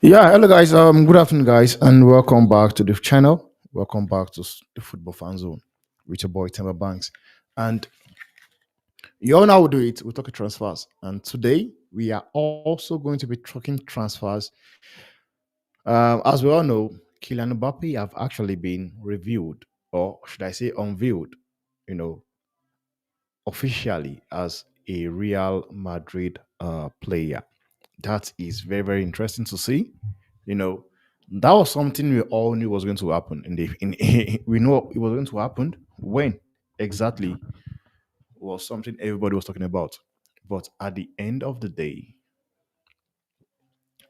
Yeah, hello guys. Good afternoon, guys, and welcome back to the channel. Welcome back to the Football Fan Zone with your boy Timber Banks. And you all know how we do it. We're talking transfers, and today we are also going to be talking transfers. As we all know, Kylian Mbappe have actually been reviewed, or should I say, unveiled, you know, officially as a Real Madrid player. That is very, very interesting to see. You know, that was something we all knew was going to happen. We know it was going to happen. When exactly was something everybody was talking about. But at the end of the day,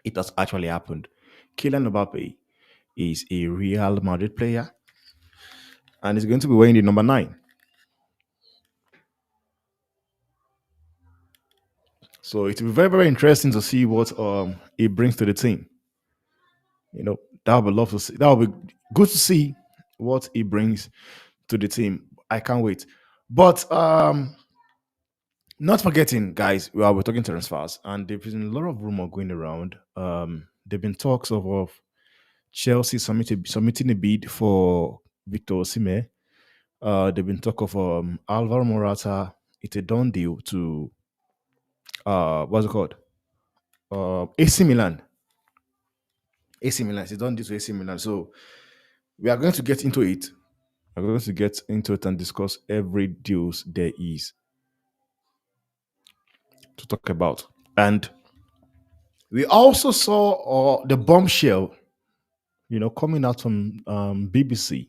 it has actually happened. Kylian Mbappe is a Real Madrid player and is going to be wearing the number 9. So it will be very, very interesting to see what it brings to the team. That would be love to see. That would be good to see what he brings to the team. I can't wait. But not forgetting, guys, we're talking transfers, and there's been a lot of rumor going around. There've been talks of Chelsea submitting a bid for Victor Osihmen. There've been talk of Alvaro Morata. It's a done deal to what's it called? AC Milan. AC Milan. It's a done deal to AC Milan. So we are going to get into it. We're going to get into it and discuss every deals there is to talk about. And we also saw the bombshell, coming out from BBC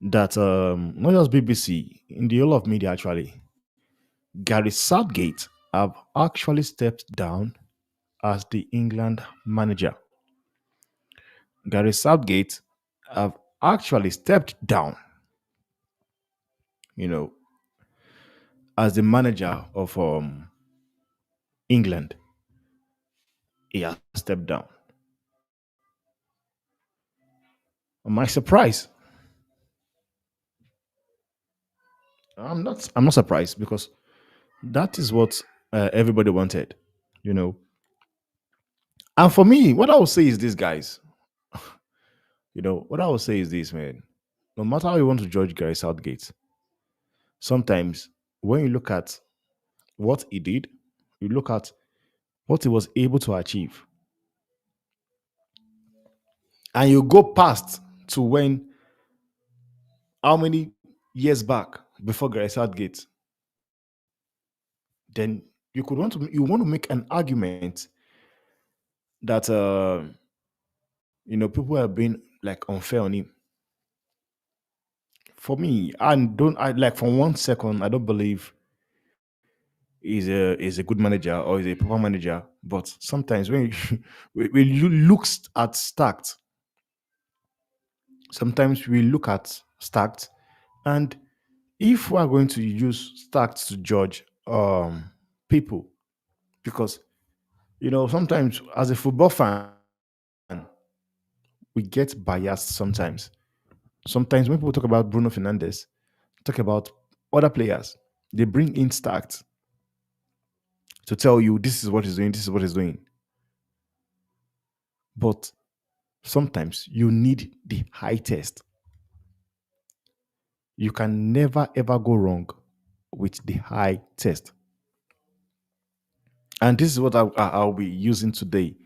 that not just BBC, in the whole of media actually, Gary Southgate have actually stepped down as the England manager. Gary Southgate have actually stepped down, you know, as the manager of England. He has stepped down. My surprise, I'm not surprised because that is what everybody wanted, you know. And for me, what I would say is this, guys. What I would say is this, man. No matter how you want to judge Gary Southgate, sometimes when you look at what he did, you look at what he was able to achieve, and you go past to when how many years back before Gary Southgate, then you want to make an argument that people have been like unfair on him. For me, I like for 1 second I don't believe is a good manager or is a proper manager. But sometimes when you, when you look at stacked, sometimes we look at stacked, and if we are going to use stacked to judge people, because sometimes as a football fan we get biased sometimes. Sometimes when people talk about Bruno Fernandes, talk about other players, they bring in stacked to tell you this is what he's doing, this is what he's doing. But sometimes you need the high test. You can never ever go wrong with the high test. And this is what I'll be using today.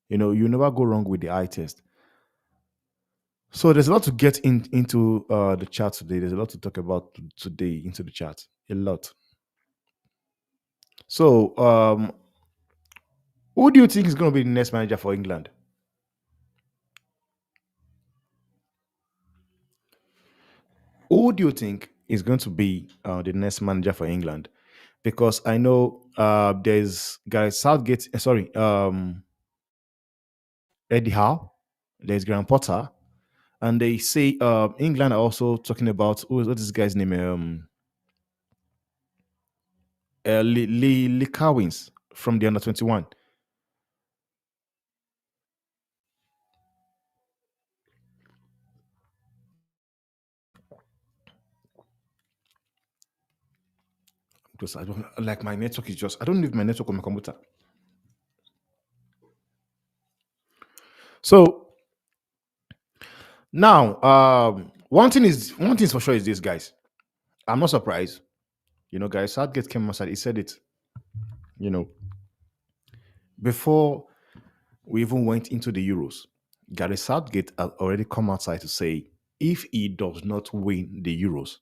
You never go wrong with the eye test. So there's a lot to get into the chat today. There's a lot to talk about today into the chat. A lot. So who do you think is going to be the next manager for England? Who do you think is going to be the next manager for England? Because I know there's guys Southgate, sorry, Eddie Howe, there's Graham Potter, and they say England are also talking about what's this guy's name? Lee Cowins from the under 21. Because I don't like my network is just I don't need my network on my computer. So now, one thing is for sure is this, guys. I'm not surprised. Guys, Southgate came outside. He said it. You know, before we even went into the Euros, Gary Southgate had already come outside to say if he does not win the Euros,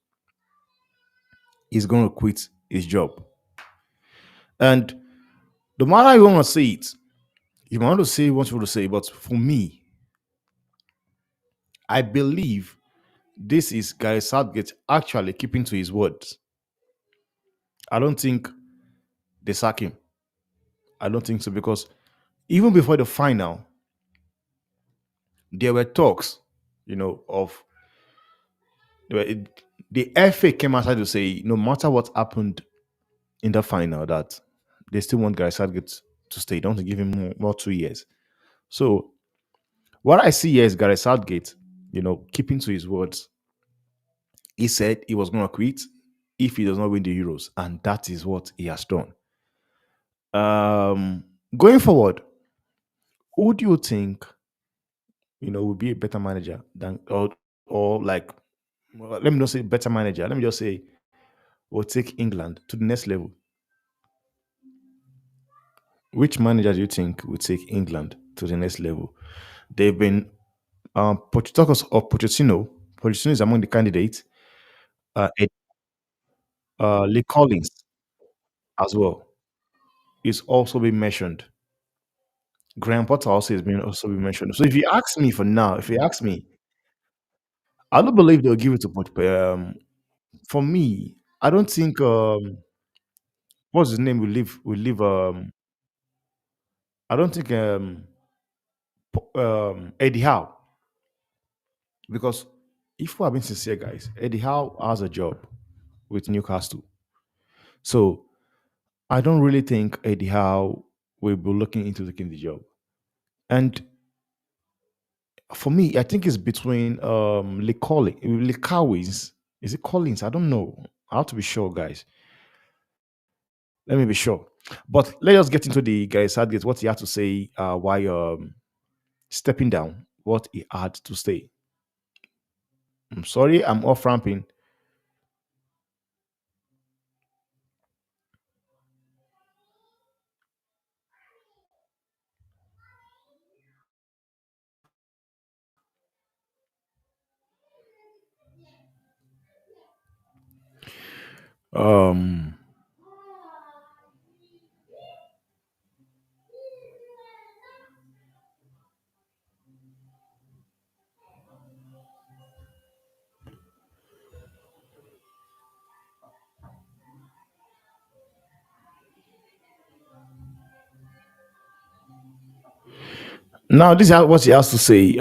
he's going to quit his job. And no matter how you want to say it, you want to say what you want to say, but for me, I believe this is Gary Southgate actually keeping to his words. I don't think they sack him. I don't think so because even before the final, there were talks, of the FA came outside to say no matter what happened in the final, that they still want Gary Southgate to stay. They don't want to give him more 2 years. So what I see here is Gary Southgate, keeping to his words. He said he was going to quit if he does not win the Euros, and that is what he has done. Um, Going forward, who do you think will be a better manager than or like? Well, let me not say better manager. Let me just say will take England to the next level. Which manager do you think will take England to the next level? They've been Pochettino. Pochettino is among the candidates. Lee Collins as well is also being mentioned. Graham Potter also is being also been mentioned. So if you ask me for now, if you ask me, I don't believe they'll give it to Pochettino. For me, I don't think what's his name will leave. I don't think Eddie Howe, because if we are being sincere, guys, Eddie Howe has a job with Newcastle. So I don't really think Eddie Howe will be looking into taking the job. And for me, I think it's between Lee Collins. Is it Collins? I don't know. I have to be sure, guys. Let me be sure. But let us get into the guy Southgate, what he had to say while stepping down, what he had to say. I'm sorry, I'm off ramping. Um, Now, this is what he has to say.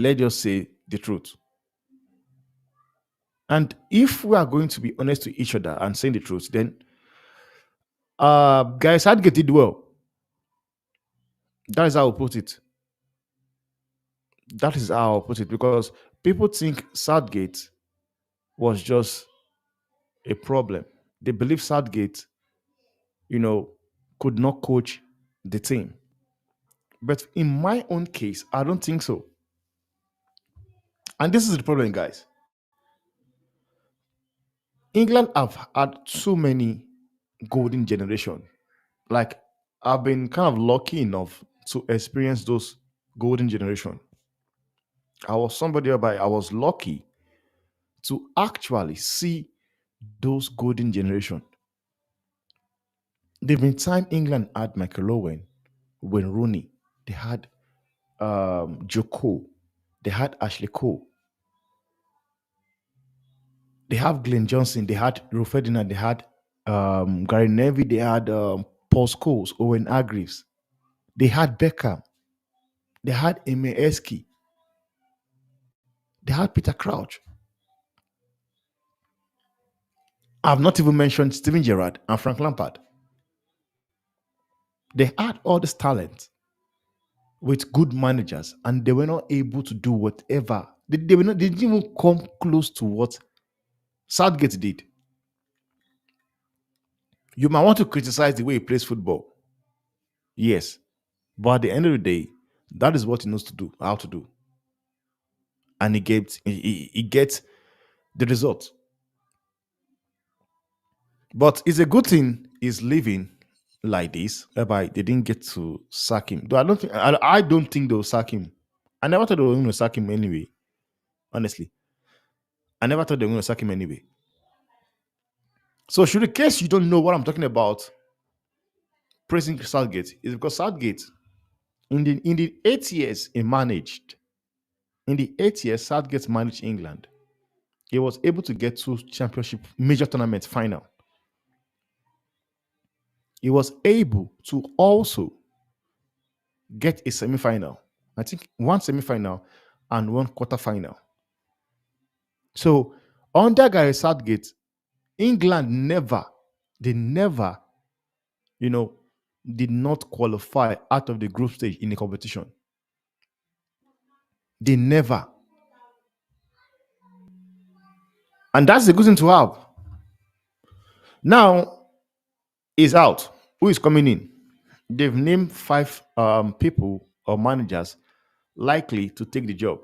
Let's just say the truth. And if we are going to be honest to each other and saying the truth, then guys, I'd get it well. That is how I put it. That is how I put it because people think Southgate was just a problem. They believe Southgate, you know, could not coach the team. But in my own case, I don't think so. And this is the problem, guys. England have had so many golden generation. Like I've been kind of lucky enough to experience those golden generation. I was somebody whereby I was lucky to actually see those golden generation. There've been time England had Michael Owen, Wayne Rooney, they had Joe Cole, they had Ashley Cole, they have Glenn Johnson, they had Ro Ferdinand, they had Gary Neville, they had Paul Scholes, Owen Hargreaves, they had Beckham, they had Eme Eski, they had Peter Crouch. I've not even mentioned Steven Gerrard and Frank Lampard. They had all this talent with good managers, and they were not able to do whatever. They were not. They didn't even come close to what Southgate did. You might want to criticize the way he plays football, yes, but at the end of the day, that is what he knows to do, how to do, and he gets the result. But it's a good thing he's living like this, whereby they didn't get to sack him. Though I don't think they'll sack him. I never thought they were going to sack him anyway. Honestly, I never thought they were going to sack him anyway. So, should in case you don't know what I'm talking about, praising Southgate is because Southgate, in the 8 years he managed, in the 8 years Southgate managed England, he was able to get two championship major tournament final. He was able to also get a semi-final. I think one semi-final and one quarter-final. So under Gary Southgate, England they never, you know, did not qualify out of the group stage in the competition. They never. And that's a good thing to have. Now is out. Who is coming in? They've named five people or managers likely to take the job.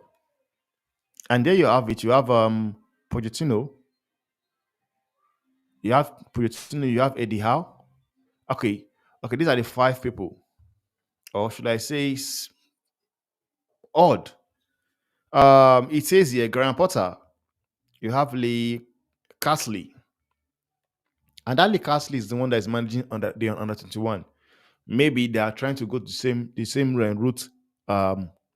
And there you have it. You have Pochettino, you have Eddie Howe. Okay, okay, these are the five people. Or should I say odd? It says here Graham Potter, you have Lee Castley, and that Lee Castley is the one that is managing under 21. Maybe they are trying to go to the same route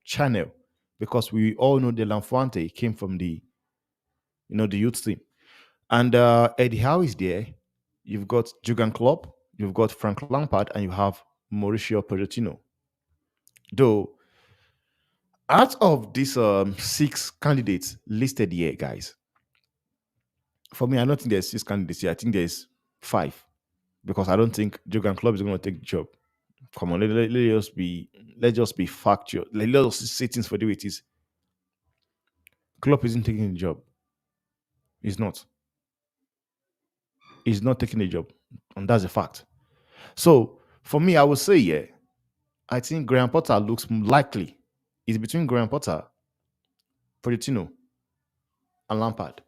channel because we all know the Lanfuante came from the youth team. And Eddie Howe is there. You've got Jurgen Klopp, you've got Frank Lampard, and you have Mauricio Pochettino. Though, out of these six candidates listed here, guys, for me, I don't think there's six candidates here. I think there's five because I don't think Jurgen Klopp is going to take the job. Come on, let's just be factual. Let's say things for the way it is. Klopp isn't taking the job. He's not. He's not taking the job, and that's a fact. So for me, I would say, yeah, I think Graham Potter looks likely. It's between Graham Potter, Pochettino, and Lampard.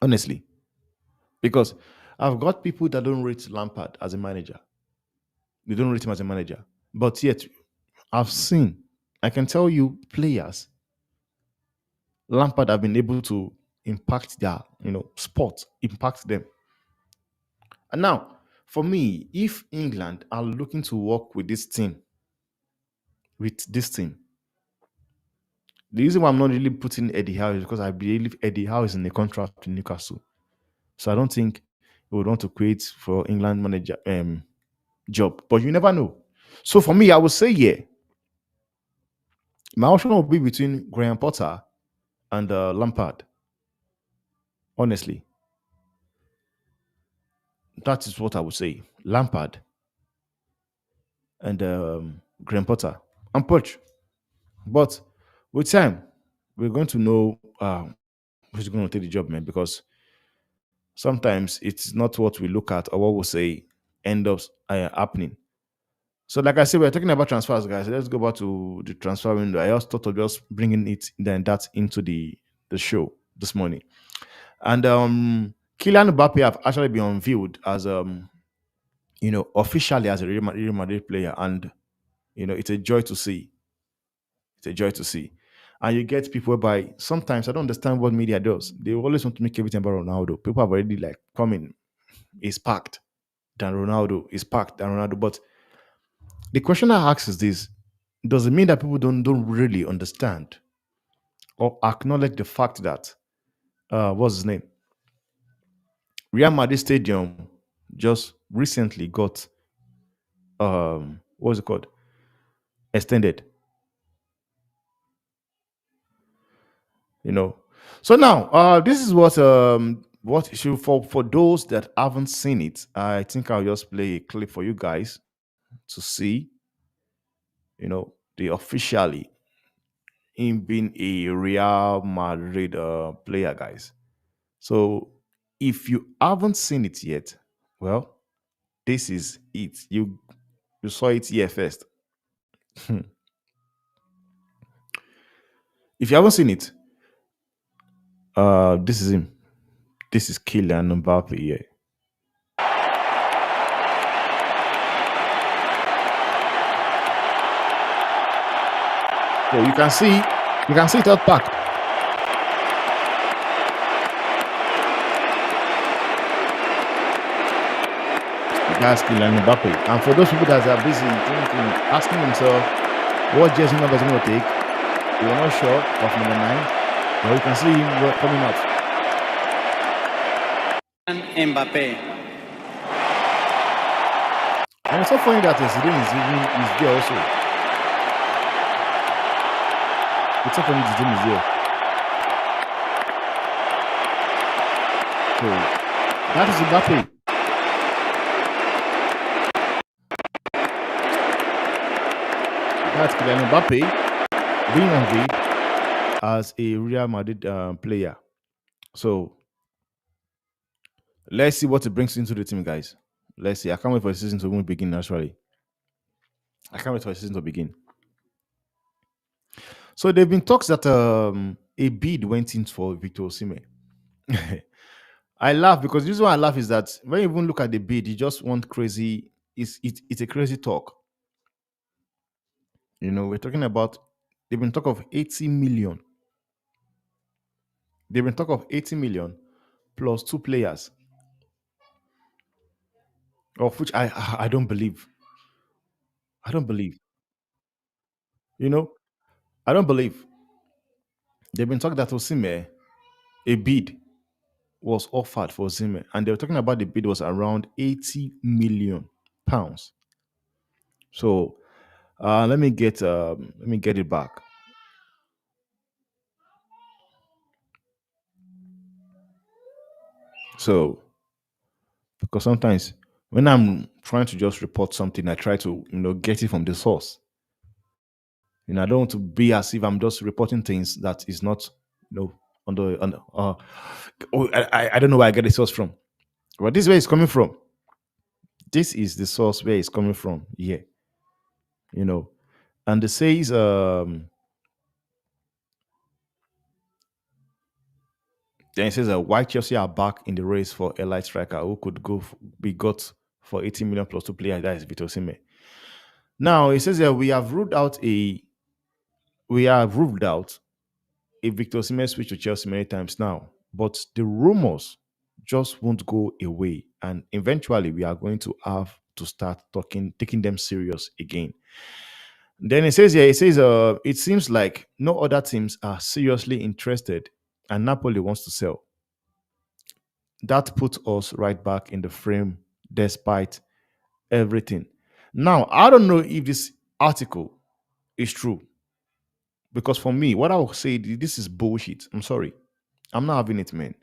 Honestly, because I've got people that don't rate Lampard as a manager. They don't rate him as a manager, but yet I've seen. I can tell you, players Lampard have been able to impact their sport, impact them. And now, for me, if England are looking to work with this team, the reason why I'm not really putting Eddie Howe is because I believe Eddie Howe is in a contract to Newcastle. So I don't think he would want to create for England manager job. But you never know. So for me, I would say, yeah, My option will be between Graham Potter and Lampard. Honestly, that is what I would say. Lampard and Graham Potter and Poch. But with time, we're going to know who's going to take the job, man. Because sometimes it's not what we look at or what we say end up happening. So, like I said, we're talking about transfers, guys. Let's go back to the transfer window. I just thought of just bringing it then that into the show this morning. And Kylian Mbappe have actually been unveiled as officially as a Real Madrid player, and it's a joy to see. It's a joy to see. And you get people whereby sometimes I don't understand what media does. They always want to make everything about Ronaldo. People have already like coming, is packed than Ronaldo, is packed than Ronaldo. But the question I ask is this: does it mean that people don't really understand or acknowledge the fact that what's his name? Real Madrid Stadium just recently got what's it called? Extended. You know. So now, this is what issue for those that haven't seen it. I think I'll just play a clip for you guys to see. The officially him being a Real Madrid player, guys. So if you haven't seen it yet, well, this is it. You saw it here first. If you haven't seen it, this is him. This is Kylian Mbappe here. So you can see it out back. That's Kylian Mbappe. And for those people that are busy thinking, asking themselves what jersey number is going to take, they are not sure of number 9. Well, you can see him coming out. Mbappe. And it's so funny that Zidane is there also. It's so funny Zidane is there. So that is Mbappe. That's Kylian Mbappe being unveiled as a Real Madrid player. So let's see what it brings into the team, guys. Let's see. I can't wait for the season to begin. Naturally, I can't wait for the season to begin. So there've been talks that a bid went in for Victor Osihmen. I laugh because the reason why I laugh is that when you even look at the bid, you just want crazy. It's a crazy talk. We're talking about they've been talk of 80 million. They've been talk of 80 million plus 2 players, of which I don't believe. I don't believe. You know, I don't believe. They've been talking that Osimhen, a bid was offered for Osimhen, and they were talking about the bid was around 80 million pounds. So let me get it back. So because sometimes when I'm trying to just report something, I try to get it from the source. I don't want to be as if I'm just reporting things that is not on the I don't know where I get the source from. But this is where it's coming from. This is the source where it's coming from. Yeah. You know. And it says then it says why Chelsea are back in the race for a light striker who could be got for 80 million plus 2 players. That is Victor Osihmen. Now it says that we have ruled out a Victor Osimhen switch to Chelsea many times now, but the rumors just won't go away, and eventually we are going to have to start taking them serious again. Then it seems like no other teams are seriously interested, and Napoli wants to sell. That puts us right back in the frame despite everything. Now, I don't know if this article is true, Because for me, what I will say, this is bullshit. I'm sorry. I'm not having it, man.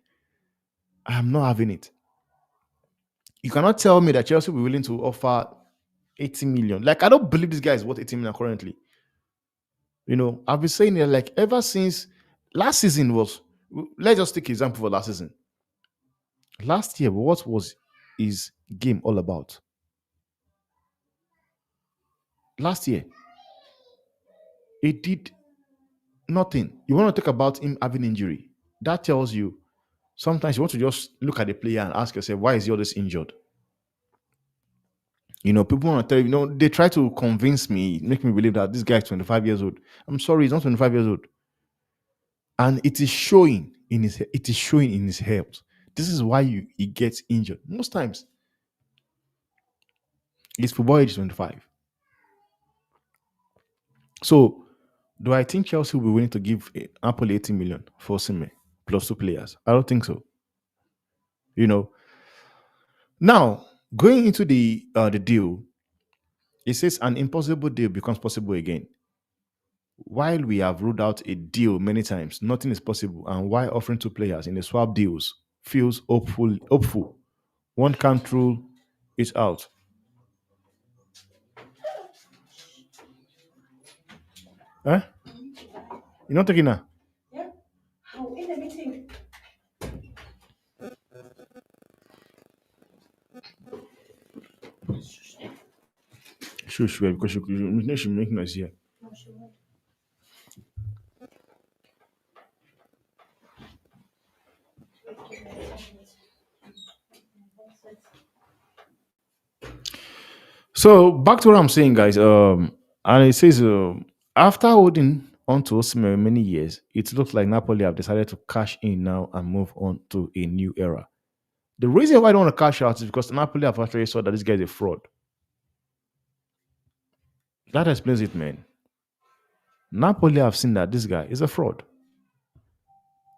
I am not having it. You cannot tell me that Chelsea will be willing to offer 80 million. Like, I don't believe this guy is worth 80 million currently. I've been saying it like ever since last season was. Let's just take example for last season. Last year, what was his game all about? Last year, he did nothing. You want to talk about him having injury? That tells you sometimes you want to just look at the player and ask yourself, why is he always injured? People want to tell you, they try to convince me, make me believe that this guy is 25 years old. I'm sorry, he's not 25 years old. And it is showing in his health. This is why he gets injured. Most times, his football age is 25. So, do I think Chelsea will be willing to give Napoli 80 million for Osimhen plus two players? I don't think so. You know. Now, going into the deal, it says an impossible deal becomes possible again. While we have ruled out a deal many times, nothing is possible, and why offering two players in the swap deals feels hopeful. One can't rule it out. Huh? You're not taking that? Sure, because you should make noise here. So back to what I'm saying, guys. And it says after holding on to Osimhen many years, it looks like Napoli have decided to cash in now and move on to a new era. The reason why I don't want to cash out is because Napoli have actually saw that this guy is a fraud. That explains it, man. Napoli have seen that this guy is a fraud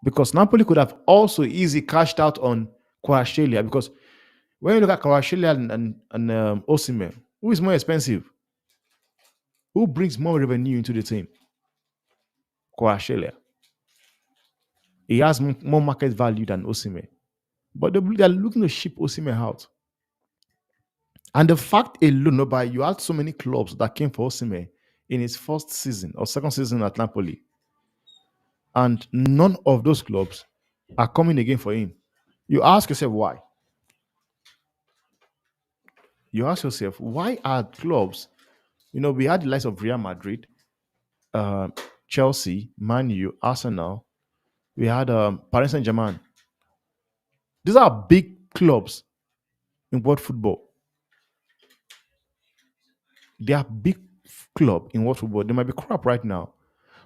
because Napoli could have also easily cashed out on Kvaratskhelia because when you look at Kvaratskhelia and Osimhen, who is more expensive? Who brings more revenue into the team? Kvaratskhelia. He has more market value than Osimhen. But they're looking to ship Osimhen out. And the fact alone, no, you had so many clubs that came for Osimhen in his first season or second season at Napoli. And none of those clubs are coming again for him. You ask yourself why. You ask yourself, why are clubs, we had the likes of Real Madrid, uh, Chelsea, Man U, Arsenal, we had Paris Saint Germain. These are big clubs in world football. They are big club in world football. They might be crap right now,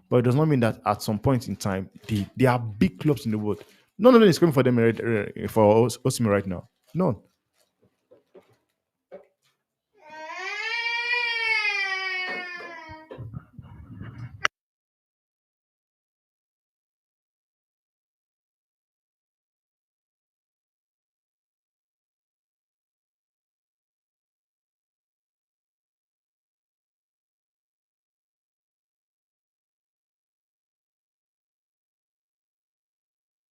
but it does not mean that at some point in time they are big clubs in the world. None of them is coming for them for Osimhen right now. None.